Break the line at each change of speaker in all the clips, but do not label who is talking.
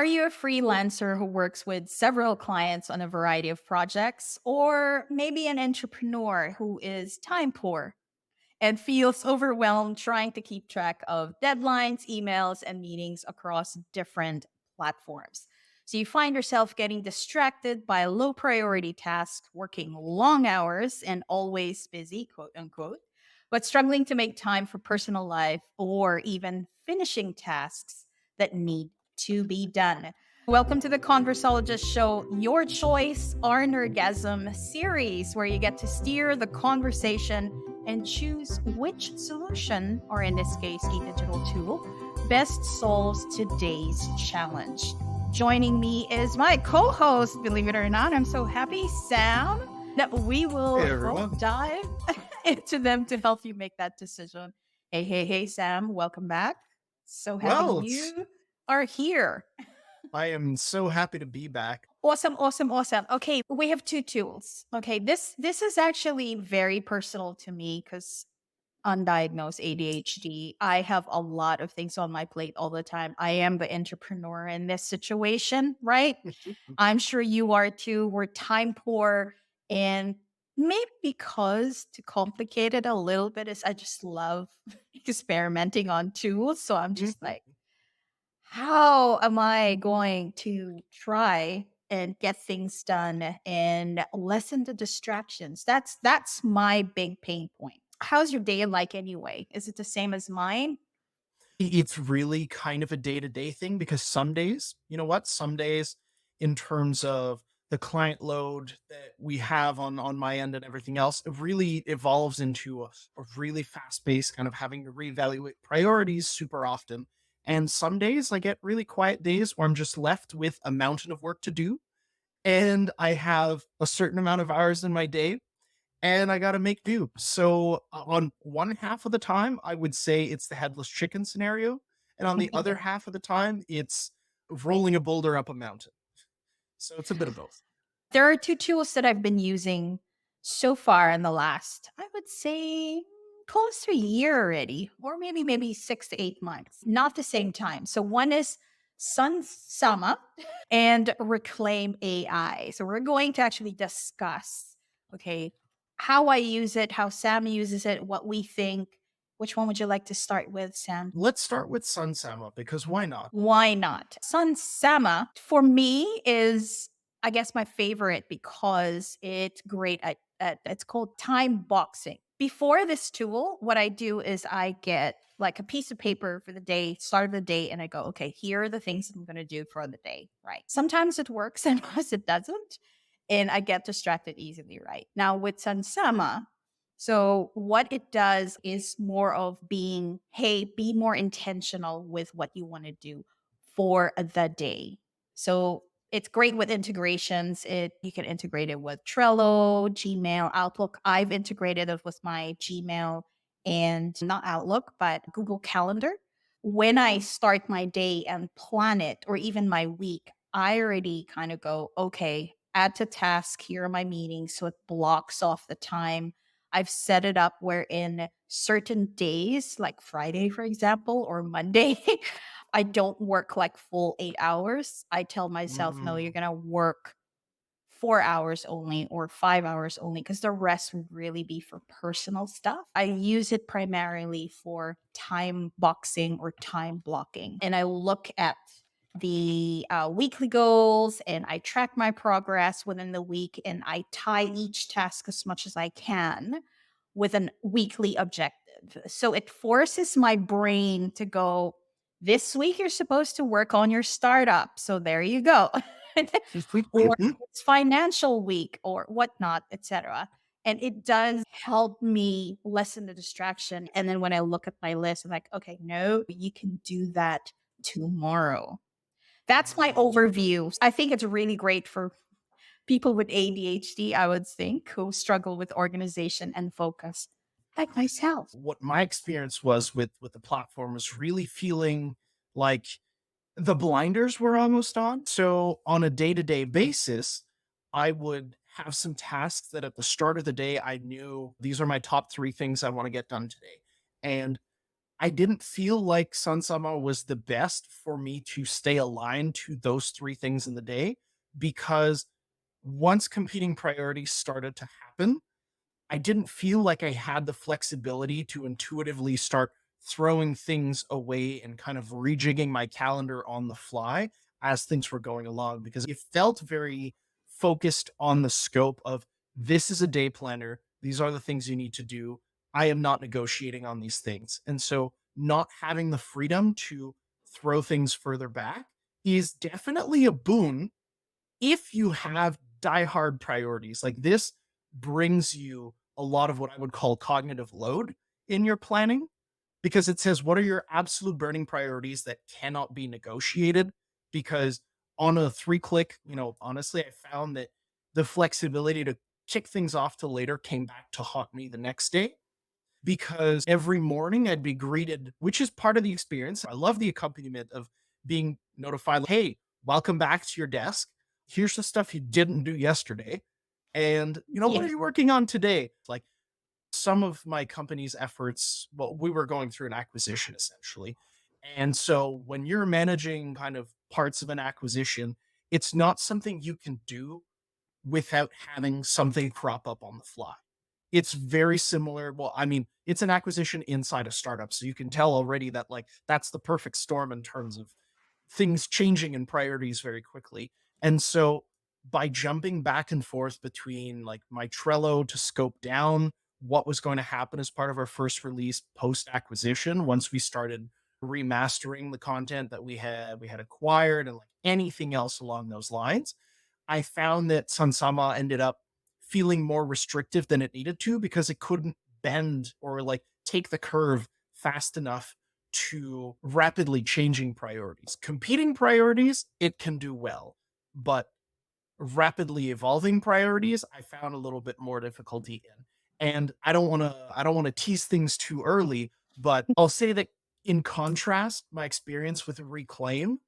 Are you a freelancer who works with several clients on a variety of projects? Or maybe an entrepreneur who is time poor and feels overwhelmed trying to keep track of deadlines, emails, and meetings across different platforms? So you find yourself getting distracted by low priority tasks, working long hours, and always busy, quote unquote, but struggling to make time for personal life or even finishing tasks that need to be done. Welcome to the Conversologist show, your choice, our Nerdgasm series, where you get to steer the conversation and choose which solution, or in this case, a digital tool, best solves today's challenge. Joining me is my co host, believe it or not. I'm so happy, Sam, that we will
Hey everyone.
dive into them to help you make that decision. Hey, Sam, welcome back. So happy
Well,
you are here.
I am so happy to be back.
Awesome. Okay, we have two tools. Okay, this is actually very personal to me because undiagnosed ADHD. I have a lot of things on my plate all the time. I am the entrepreneur in this situation, right? I'm sure you are too. We're time poor. And maybe because to complicate it a little bit is I just love experimenting on tools. So I'm just like, how am I going to try and get things done and lessen the distractions? That's my big pain point. How's your day like anyway? Is it the same as mine?
It's really kind of a day-to-day thing because some days, you know what? Some days in terms of the client load that we have on my end and everything else, it really evolves into a really fast-paced kind of having to reevaluate priorities super often. And some days I get really quiet days where I'm just left with a mountain of work to do and I have a certain amount of hours in my day and I got to make do. So on one half of the time, I would say it's the headless chicken scenario, and on the other half of the time, it's rolling a boulder up a mountain. So it's a bit of both.
There are two tools that I've been using so far in the last, I would say, close to a year already, or maybe 6 to 8 months, not the same time. So one is Sunsama and Reclaim AI. So we're going to actually discuss, okay, how I use it, how Sam uses it, what we think. Which one would you like to start with, Sam?
Let's start with Sunsama because why not?
Why not? Sunsama for me is, I guess, my favorite because it's great at it's called time boxing. Before this tool, what I do is I get like a piece of paper for the day, start of the day, and I go, okay, here are the things that I'm going to do for the day, right? Sometimes it works and sometimes it doesn't. And I get distracted easily, right? Now with Sunsama, so what it does is more of being, hey, be more intentional with what you want to do for the day. So it's great with integrations. It You can integrate it with Trello, Gmail, Outlook. I've integrated it with my Gmail and not Outlook, but Google Calendar. When I start my day and plan it or even my week, I already kind of go, okay, add to task, here are my meetings. So it blocks off the time. I've set it up where in certain days, like Friday, for example, or Monday, I don't work like full 8 hours. I tell myself, no, you're
Mm.
going to work 4 hours only or 5 hours only because the rest would really be for personal stuff. I use it primarily for time boxing or time blocking. And I look at the weekly goals and I track my progress within the week and I tie each task as much as I can with an weekly objective. So it forces my brain to go, this week you're supposed to work on your startup. So there you go. Or it's financial week or whatnot, etc. And it does help me lessen the distraction. And then when I look at my list, I'm like, okay, no, you can do that tomorrow. That's my overview. I think it's really great for people with ADHD, I would think, who struggle with organization and focus, like myself.
What my experience was with the platform was really feeling like the blinders were almost on. So on a day-to-day basis, I would have some tasks that at the start of the day I knew these are my top 3 things I want to get done today. And I didn't feel like Sunsama was the best for me to stay aligned to those 3 things in the day, because once competing priorities started to happen, I didn't feel like I had the flexibility to intuitively start throwing things away and kind of rejigging my calendar on the fly as things were going along, because it felt very focused on the scope of, this is a day planner. These are the things you need to do. I am not negotiating on these things. And so not having the freedom to throw things further back is definitely a boon if you have diehard priorities. Like, this brings you a lot of what I would call cognitive load in your planning, because it says, what are your absolute burning priorities that cannot be negotiated? Because on a 3-click, honestly, I found that the flexibility to kick things off to later came back to haunt me the next day, because every morning I'd be greeted, which is part of the experience. I love the accompaniment of being notified, hey, welcome back to your desk. Here's the stuff you didn't do yesterday. And, what are
Yeah.
you working on today? Like, some of my company's efforts, well, we were going through an acquisition essentially. And so when you're managing kind of parts of an acquisition, it's not something you can do without having something crop up on the fly. It's very similar. Well, I mean, it's an acquisition inside a startup. So you can tell already that, like, that's the perfect storm in terms of things changing in priorities very quickly. And so by jumping back and forth between like my Trello to scope down what was going to happen as part of our first release post acquisition, once we started remastering the content that we had acquired, and like anything else along those lines, I found that Sunsama ended up feeling more restrictive than it needed to, because it couldn't bend or like take the curve fast enough to rapidly changing priorities. Competing priorities, it can do well, but rapidly evolving priorities, I found a little bit more difficulty in. And I don't want to tease things too early, but I'll say that in contrast, my experience with Reclaim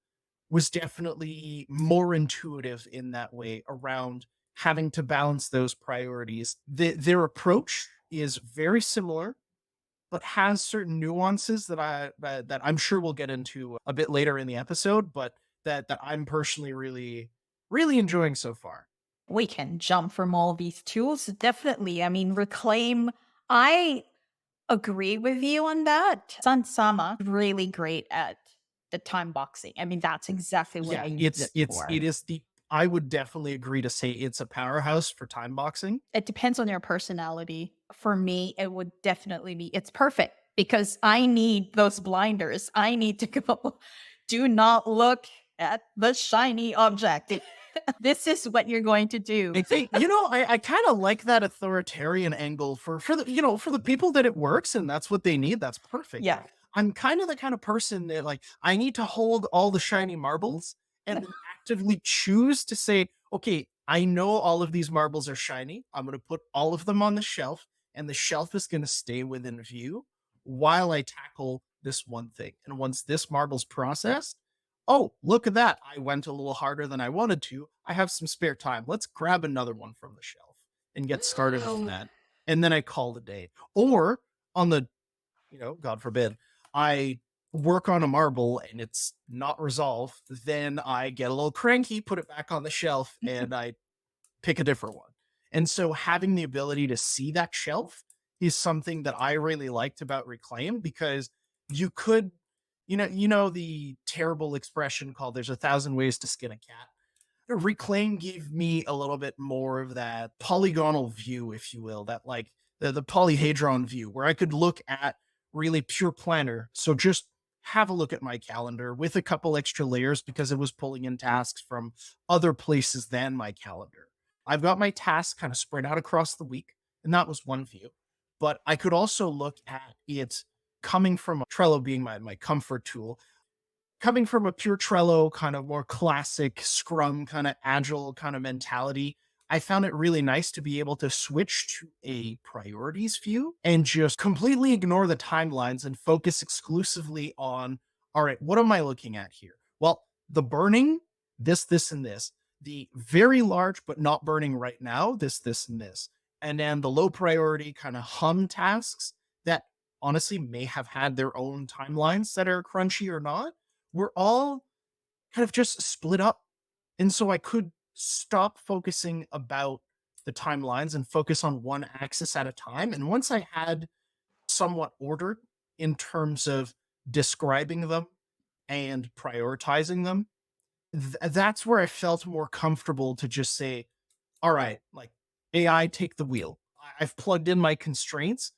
was definitely more intuitive in that way, around having to balance those priorities. Their approach is very similar, but has certain nuances that I'm sure we'll get into a bit later in the episode, but that I'm personally really enjoying so far.
We can jump from all these tools. Definitely. I mean, Reclaim, I agree with you on that. Sunsama, really great at the time boxing. I mean, that's exactly what I
Yeah,
use
it's
it
it's
for.
it is the I would definitely agree to say it's a powerhouse for time boxing.
It depends on your personality. For me, it would definitely be it's perfect because I need those blinders. I need to go, do not look at the shiny object. This is what you're going to do.
I think, I kind of like that authoritarian angle for the for the people that it works and that's what they need. That's perfect.
Yeah.
I'm kind of the kind of person that, like, I need to hold all the shiny marbles and then actively choose to say, okay, I know all of these marbles are shiny. I'm going to put all of them on the shelf, and the shelf is going to stay within view while I tackle this one thing. And once this marble's processed, oh, look at that. I went a little harder than I wanted to. I have some spare time. Let's grab another one from the shelf and get started on that. And then I call it a day. Or on the, God forbid, I work on a marble and it's not resolved, then I get a little cranky, put it back on the shelf, and I pick a different one. And so having the ability to see that shelf is something that I really liked about Reclaim, because you could, the terrible expression called "there's a thousand ways to skin a cat." Reclaim gave me a little bit more of that polygonal view, if you will, that, like, the polyhedron view, where I could look at really pure planner. So just have a look at my calendar with a couple extra layers, because it was pulling in tasks from other places than my calendar. I've got my tasks kind of spread out across the week, and that was one view. But I could also look at it coming from Trello being my comfort tool, coming from a pure Trello kind of more classic Scrum kind of agile kind of mentality. I found it really nice to be able to switch to a priorities view and just completely ignore the timelines and focus exclusively on, all right, what am I looking at here? Well, the burning, this, and this. The very large but not burning right now, this, and this. And then the low priority kind of hum tasks that honestly may have had their own timelines that are crunchy or not, were all kind of just split up. And so I could stop focusing about the timelines and focus on one axis at a time. And once I had somewhat ordered in terms of describing them and prioritizing them, that's where I felt more comfortable to just say, all right, like AI, take the wheel. I've plugged in my constraints,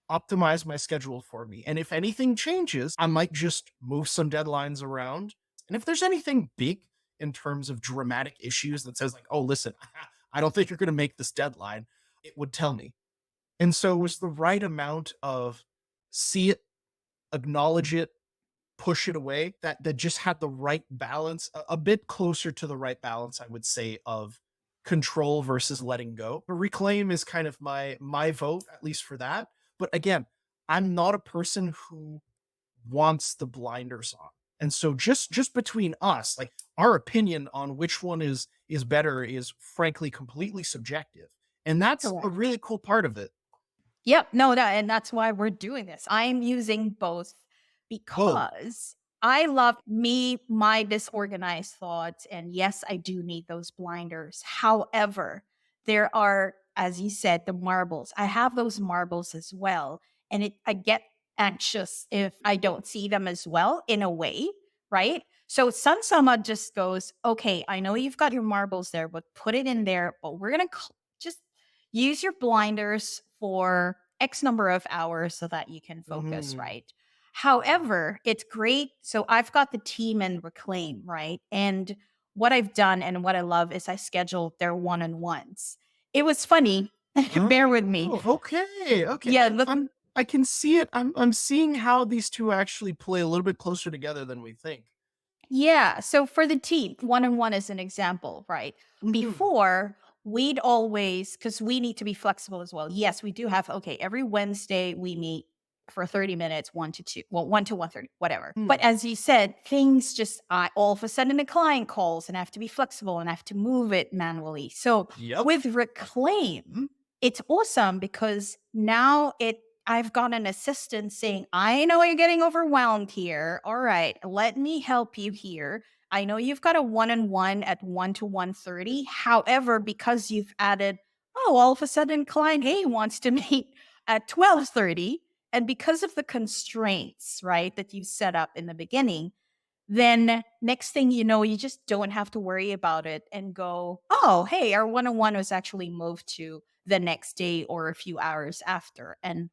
optimize my schedule for me. And if anything changes, I might just move some deadlines around. And if there's anything big in terms of dramatic issues that says, like, oh, listen, I don't think you're going to make this deadline, it would tell me. And so it was the right amount of see it, acknowledge it, push it away, that just had the right balance, a bit closer to the right balance, I would say, of control versus letting go. But Reclaim is kind of my vote, at least for that. But again, I'm not a person who wants the blinders on. And so just between us, like our opinion on which one is better is frankly completely subjective. And that's a
Correct.
really cool part of it.
Yep. No, that and that's why we're doing this. I'm using both
Whoa.
because I love my disorganized thoughts. And yes, I do need those blinders. However, there are, as you said, the marbles. I have those marbles as well. And I get anxious if I don't see them as well in a way, right? So Sunsama just goes, okay, I know you've got your marbles there, but put it in there. But we're gonna just use your blinders for X number of hours so that you can focus,
Mhm.
right? However, it's great. So I've got the team and Reclaim, right? And what I've done and what I love is I schedule their one on ones. It was funny. Bear with me.
Oh, okay, okay.
Yeah, look,
I can see it. I'm seeing how these two actually play a little bit closer together than we think.
yeah. So for the team, one on one is an example, right?
Mhm.
Before, we'd always, because we need to be flexible as well. Yes, we do have, okay, every Wednesday we meet for 30 minutes, 1 to 2, well, 1 to 1:30, whatever. But
Hmm.
as you said, things just, all of a sudden a client calls and I have to be flexible and I have to move it manually. So
Yep.
with Reclaim, it's awesome because now I've got an assistant saying, I know you're getting overwhelmed here. All right, let me help you here. I know you've got a one on one at 1 to 1:30. However, because you've added, oh, all of a sudden client A wants to meet at 12:30. And because of the constraints, right, that you set up in the beginning, then next thing you know, you just don't have to worry about it and go, oh, hey, our one on one was actually moved to the next day or a few hours after. And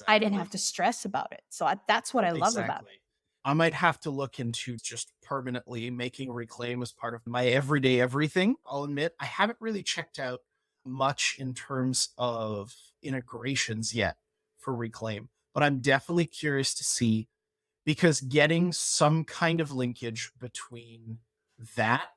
I didn't have
Exactly.
to stress about it. So that's what I love about it.
Exactly. I might have to look into just permanently making Reclaim as part of my everyday everything. I'll admit I haven't really checked out much in terms of integrations yet for Reclaim, but I'm definitely curious to see because getting some kind of linkage between that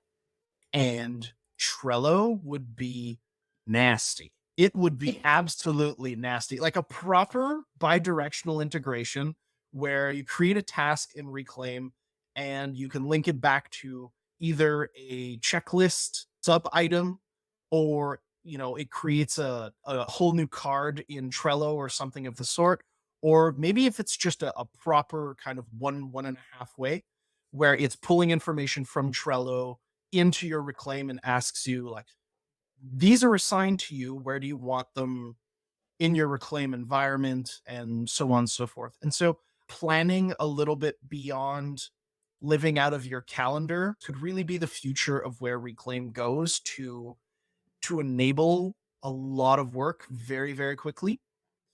and Trello would be nasty. It would be
It-
absolutely nasty. Like a proper bidirectional integration where you create a task in Reclaim and you can link it back to either a checklist sub item or it creates a whole new card in Trello or something of the sort. Or maybe if it's just a proper kind of one and a half way where it's pulling information from Trello into your Reclaim and asks you like, these are assigned to you. Where do you want them in your Reclaim environment? And so on and so forth. And so planning a little bit beyond living out of your calendar could really be the future of where Reclaim goes to enable a lot of work very, very quickly.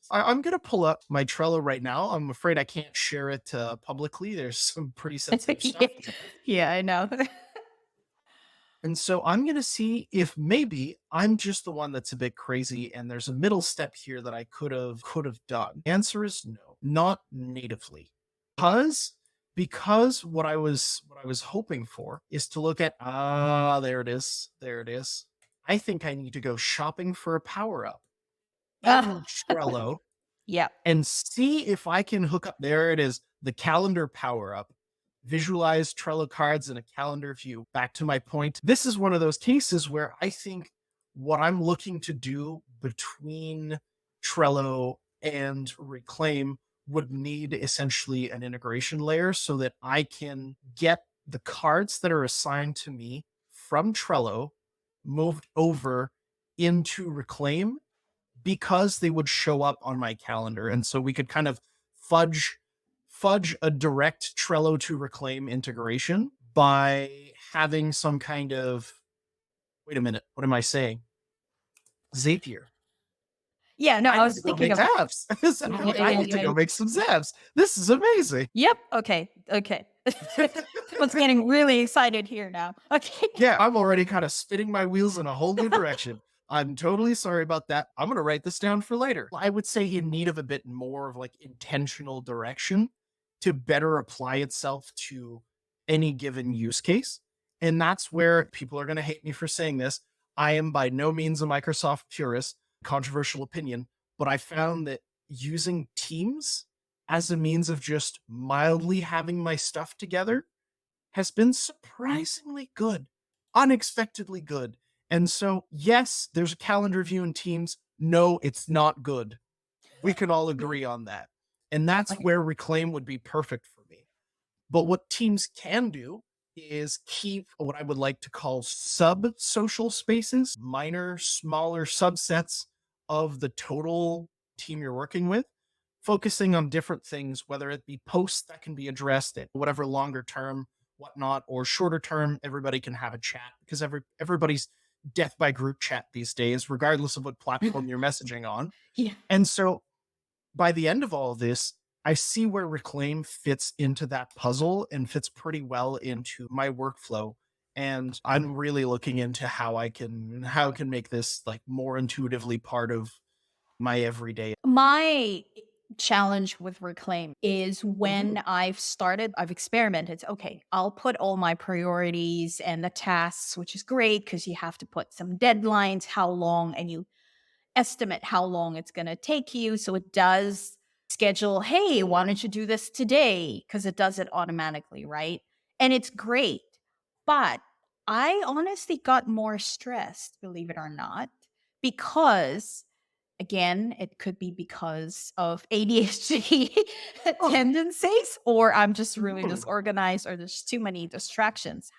I'm going to pull up my Trello right now. I'm afraid I can't share it publicly. There's some pretty sensitive stuff.
yeah, I know.
And so I'm going to see if maybe I'm just the one that's a bit crazy and there's a middle step here that I could have done. Answer is no, not natively. Because because what I was hoping for is to look at there it is. There it is. I think I need to go shopping for a power up in
Ah,
Trello
yep.
and see if I can hook up. There it is, the calendar power up. Visualize Trello cards in a calendar view. Back to my point. This is one of those cases where I think what I'm looking to do between Trello and Reclaim would need essentially an integration layer so that I can get the cards that are assigned to me from Trello moved over into Reclaim because they would show up on my calendar. And so we could kind of fudge a direct Trello to Reclaim integration by having some kind of, wait a minute, what am I saying? Zapier.
Yeah, no,
I
I
need
was
to go
thinking
make
of
apps. I need to go make some zaps. This is amazing.
Yep. Okay. Okay. Someone's getting really excited here now. Okay.
Yeah, I'm already kind of spinning my wheels in a whole new direction. I'm totally sorry about that. I'm going to write this down for later. I would say in need of a bit more of like intentional direction to better apply itself to any given use case. And that's where people are going to hate me for saying this. I am by no means a Microsoft purist, controversial opinion, but I found that using Teams as a means of just mildly having my stuff together has been surprisingly good, unexpectedly good. And so, yes, there's a calendar view in Teams. No, it's not good. We can all agree on that. And that's
Okay.
where Reclaim would be perfect for me. But what Teams can do is keep what I would like to call sub social spaces, minor, smaller subsets of the total team you're working with, focusing on different things, whether it be posts that can be addressed at whatever longer term, whatnot, or shorter term, everybody can have a chat because everybody's death by group chat these days, regardless of what platform you're messaging on.
Yeah.
And so by the end of all of this, I see where Reclaim fits into that puzzle and fits pretty well into my workflow. And I'm really looking into how I can make this like more intuitively part of my everyday.
My challenge with Reclaim is
Mhm.
when I've experimented. Okay, I'll put all my priorities and the tasks, which is great because you have to put some deadlines, how long, and you estimate how long it's going to take you. So it does schedule, hey, why don't you do this today? Because it does it automatically, right? And it's great. But I honestly got more stressed, believe it or not, because again, it could be because of ADHD
Oh,
tendencies, or I'm just really
mhm.
disorganized, or there's too many distractions.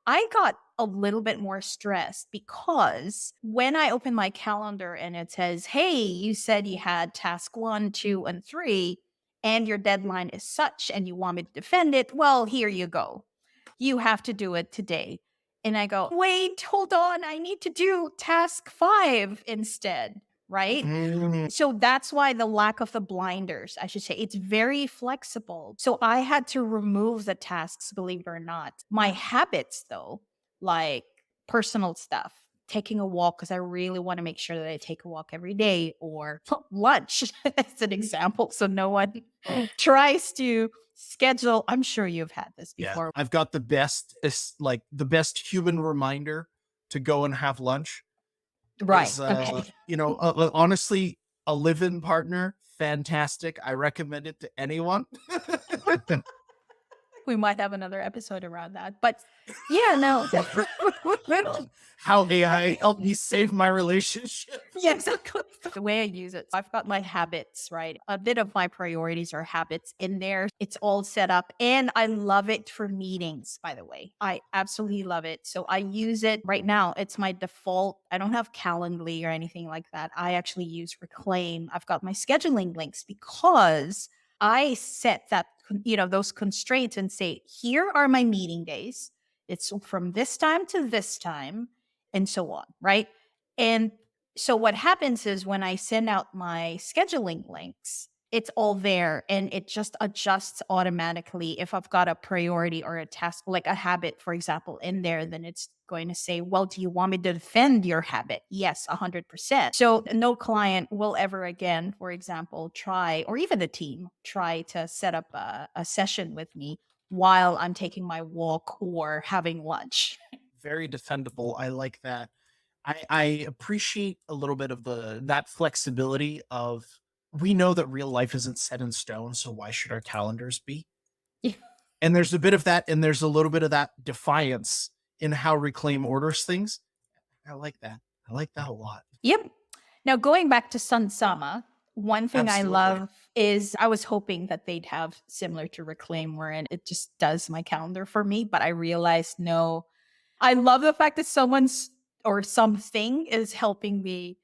I got a little bit more stressed because when I open my calendar and it says, hey, you said you had task one, two, and three, and your deadline is such, and you want me to defend it, well, here you go. You have to do it today. And I go, wait, hold on. I need to do task five instead, right?
Mm,
So that's why the lack of the blinders, I should say, it's very flexible. So I had to remove the tasks, believe it or not. My habits, though, like personal stuff, taking a walk, because I really want to make sure that I take a walk every day, or lunch, as an example. So no one tries to schedule. I'm sure you've had this
yeah,
before.
I've got the best, like the best human reminder to go and have lunch
Right.
is,
Okay.
honestly, a live-in partner, fantastic. I recommend it to anyone.
We might have another episode around that. But yeah, no.
How AI helped me save my relationship.
Yeah, exactly. The way I use it, I've got my habits, right? A bit of my priorities or habits in there. It's all set up. And I love it for meetings, by the way. I absolutely love it. So I use it right now. It's my default. I don't have Calendly or anything like that. I actually use Reclaim. I've got my scheduling links because I set that, those constraints and say, here are my meeting days. It's from this time to this time and so on, right? And so what happens is when I send out my scheduling links, it's all there and it just adjusts automatically. If I've got a priority or a task, like a habit, for example, in there, then it's going to say, well, do you want me to defend your habit? Yes, 100%. So no client will ever again, for example, try, or even the team, try to set up a session with me while I'm taking my walk or having lunch.
Very defendable. I like that. I appreciate a little bit of that flexibility of, we know that real life isn't set in stone, so why should our calendars be? And there's a bit of that, and there's a little bit of that defiance in how Reclaim orders things. I like that. I like that a lot.
Yep. Now going back to Sunsama, One thing I
Absolutely.
love is I was hoping that they'd have similar to Reclaim, wherein it just does my calendar for me, but I realized no. I love the fact that someone's or something is helping me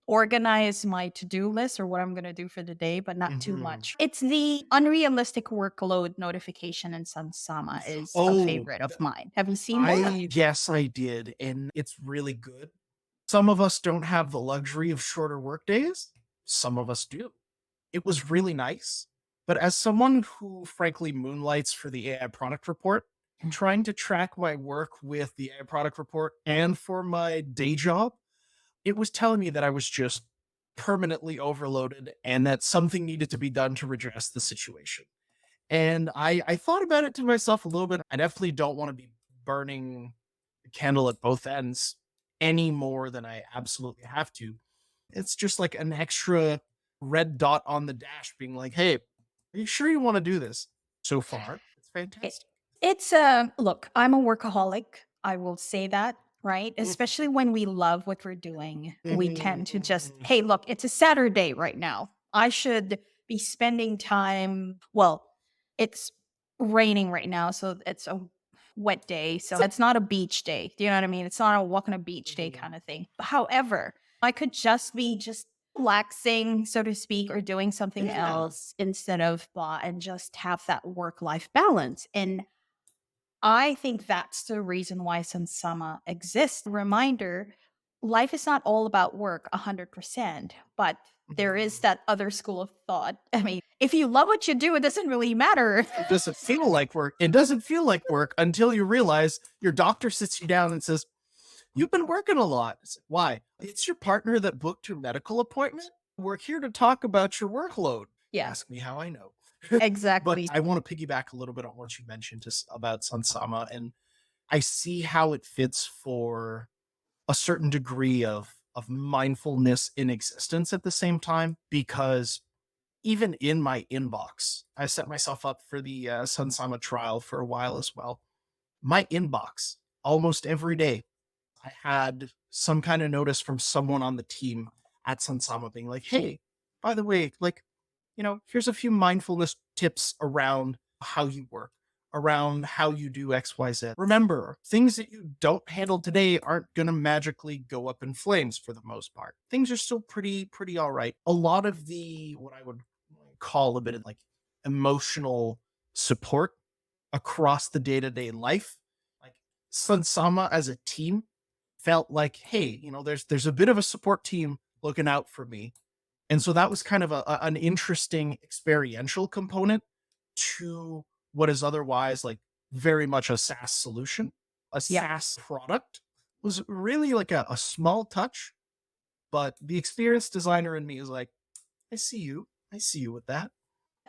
organize my to-do list or what I'm going to do for the day, but not too
Mhm.
much. It's the unrealistic workload notification in Sunsama is a
Oh,
favorite of mine. Have you seen that?
I yes, I did, and it's really good. Some of us don't have the luxury of shorter work days. Some of us do. It was really nice. But as someone who frankly moonlights for the AI product report, trying to track my work with the AI product report and for my day job, it was telling me that I was just permanently overloaded and that something needed to be done to redress the situation. And I thought about it to myself a little bit. I definitely don't want to be burning the candle at both ends any more than I absolutely have to. It's just like an extra red dot on the dash being like, "Hey, are you sure you want to do this?" So far, it's
It,
fantastic.
it's look, I'm a workaholic. I will say that, right?
Mhm,
Especially when we love what we're doing, we
mhm,
tend to just,
mhm.
hey, look, it's a Saturday right now. I should be spending time. Well, it's raining right now, so it's a wet day. So it's not a beach day. Do you know what I mean? It's not a walk on a beach day
Mhm.
kind of thing. However, I could just be just relaxing, so to speak, or doing something
Yeah.
else instead of blah and just have that work life balance. And I think that's the reason why Sansama exists. Reminder, life is not all about work 100%, but there is
Mhm.
that other school of thought. I mean, if you love what you do, it doesn't really matter.
It doesn't feel like work. It doesn't feel like work until you realize your doctor sits you down and says, "You've been working a lot." I said, "Why?" "It's your partner that booked your medical appointment. We're here to talk about your workload."
Yeah,
Ask me how I know. But
exactly.
I want to piggyback a little bit on what you mentioned about Sansama, and I see how it fits for a certain degree of mindfulness in existence at the same time, because even in my inbox, I set myself up for the Sunsama trial for a while as well. My inbox almost every day I had some kind of notice from someone on the team at Sunsama being like, "Hey, by the way, like, here's a few mindfulness tips around how you work, around how you do XYZ. Remember, things that you don't handle today aren't going to magically go up in flames for the most part. Things are still pretty all right." A lot of the what I would call a bit of like emotional support across the day-to-day life, like Sunsama as a team felt like, "Hey, there's a bit of a support team looking out for me." And so that was kind of an interesting experiential component to what is otherwise like very much a SaaS solution. A
Yep.
SaaS product was really like a small touch, but the experienced designer in me is like, "I see you. I see you with that."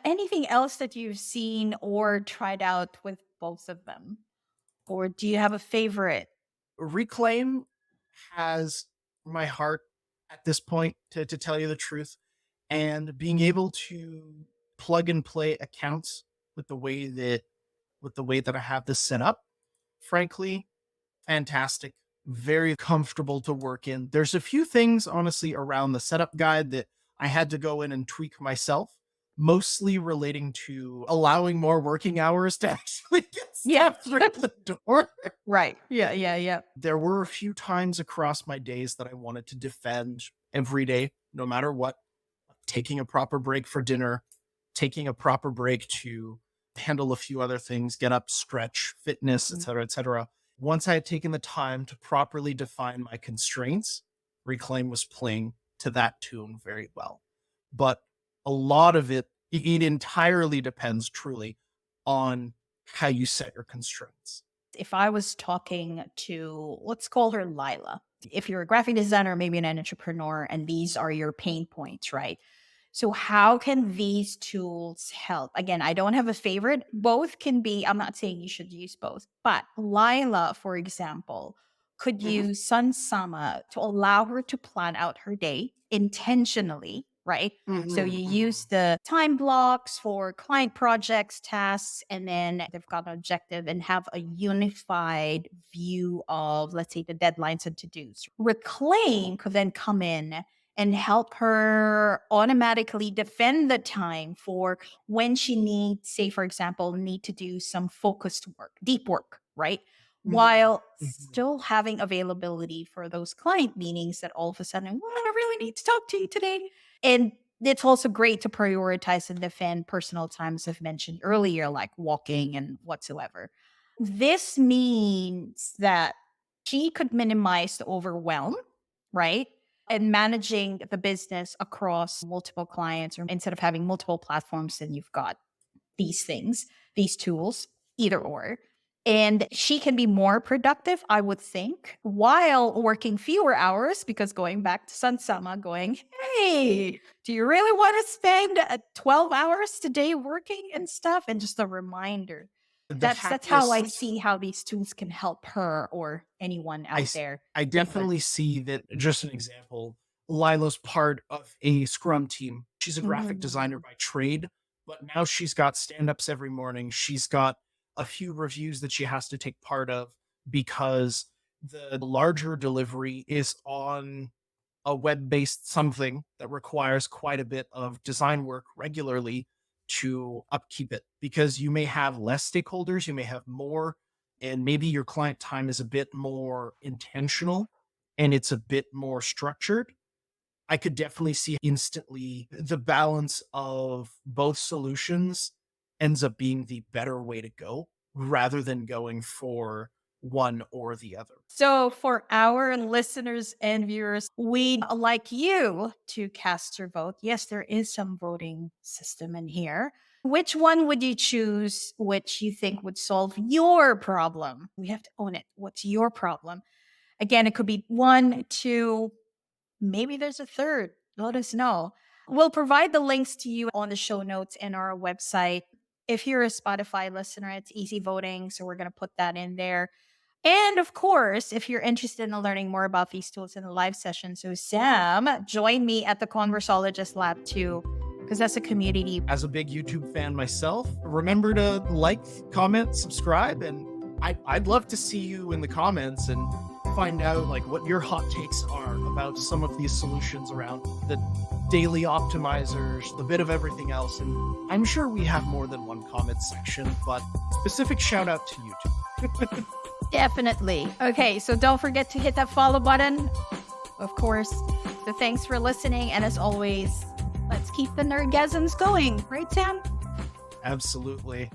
Anything else that you've seen or tried out with both of them? Or do you have a favorite?
Reclaim has my heart at this point, to tell you the truth, and being able to plug and play accounts with the way that I have this set up, frankly, fantastic, very comfortable to work in. There's a few things, honestly, around the setup guide that I had to go in and tweak myself, mostly relating to allowing more working hours to actually get
Yeah.
stuff through the door.
Right. Yeah. Yeah. Yeah.
There were a few times across my days that I wanted to defend every day, no matter what, taking a proper break for dinner, taking a proper break to handle a few other things, get up, stretch, fitness,
Mm.
etc., etc. Once I had taken the time to properly define my constraints, Reclaim was playing to that tune very well. But a lot of it entirely depends truly on how you set your constraints.
If I was talking to, let's call her Lila, if you're a graphic designer, maybe an entrepreneur, and these are your pain points, right? So, how can these tools help? Again, I don't have a favorite. Both can be, I'm not saying you should use both, but Lila, for example, could
Mhm.
use Sunsama to allow her to plan out her day intentionally, right? So
Mhm,
you use
mhm.
the time blocks for client projects, tasks, and then they've got an objective and have a unified view of, let's say, the deadlines and to dos. Reclaim could then come in and help her automatically defend the time for when she needs, say, for example, need to do some focused work, deep work, right?
Mhm,
While
mhm.
still having availability for those client meetings that all of a sudden, well, I really need to talk to you today. And it's also great to prioritize and defend personal times I've mentioned earlier, like walking and whatsoever. This means that she could minimize the overwhelm, right? And managing the business across multiple clients, or instead of having multiple platforms, then you've got these things, these tools, either or. And she can be more productive, I would think, while working fewer hours, because going back to Sunsama, going, hey, do you really want to spend 12 hours today working and stuff? And just a reminder.
The
That's how I
happiest
see how these tools can help her or anyone
I
out
s
there
I
input.
definitely see that. Just an example, Lila's part of a Scrum team. She's a graphic designer
Mhm.
by trade, but now she's got stand-ups every morning. She's got a few reviews that she has to take part of because the larger delivery is on a web-based something that requires quite a bit of design work regularly to upkeep it, because you may have less stakeholders, you may have more, and maybe your client time is a bit more intentional and it's a bit more structured. I could definitely see instantly the balance of both solutions ends up being the better way to go rather than going for one or the other.
So, for our listeners and viewers, we'd like you to cast your vote. Yes, there is some voting system in here. Which one would you choose, which you think would solve your problem? We have to own it. What's your problem? Again, it could be one, two, maybe there's a third. Let us know. We'll provide the links to you on the show notes and our website. If you're a Spotify listener, it's easy voting. So, we're going to put that in there. And of course, if you're interested in learning more about these tools in the live session, so Sam, join me at the Conversologist Lab too, because that's a community.
As a big YouTube fan myself, remember to like, comment, subscribe, and I'd love to see you in the comments and find out like what your hot takes are about some of these solutions around the daily optimizers, the bit of everything else. And I'm sure we have more than one comment section, but specific shout out to YouTube.
Definitely. Okay, so don't forget to hit that follow button, of course. So thanks for listening. And as always, let's keep the nerdgasms going. Right, Sam?
Absolutely.